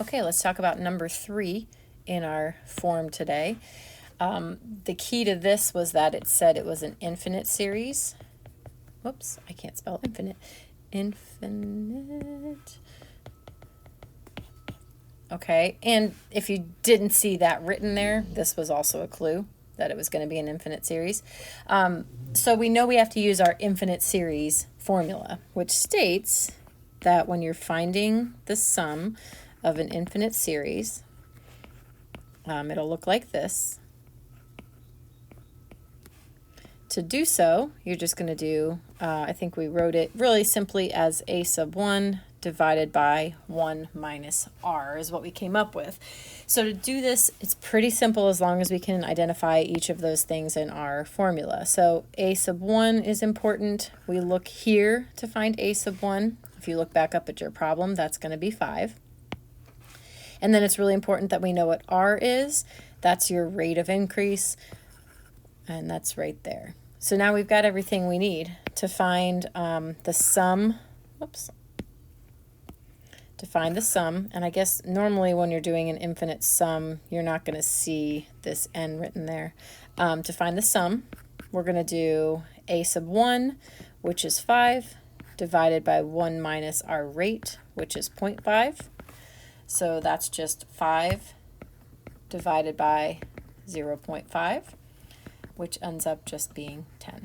Okay, let's talk about number 3 in our form today. The key to this was that it said it was an infinite series. Whoops, I can't spell infinite. Infinite. Okay, and if you didn't see that written there, this was also a clue that it was going to be an infinite series. So we know we have to use our infinite series formula, which states that when you're finding the sum of an infinite series, it'll look like this. To do so, you're just going to do, I think we wrote it really simply as a sub 1 divided by 1 minus r is what we came up with. So to do this, it's pretty simple as long as we can identify each of those things in our formula. So a sub 1 is important. We look here to find a sub 1. If you look back up at your problem, that's going to be 5. And then it's really important that we know what r is. That's your rate of increase. And that's right there. So now we've got everything we need to find the sum. Whoops. To find the sum, and I guess normally when you're doing an infinite sum, you're not going to see this n written there. To find the sum, we're going to do a sub 1, which is 5, divided by 1 minus our rate, which is 0.5. So that's just 5 divided by 0.5, which ends up just being 10.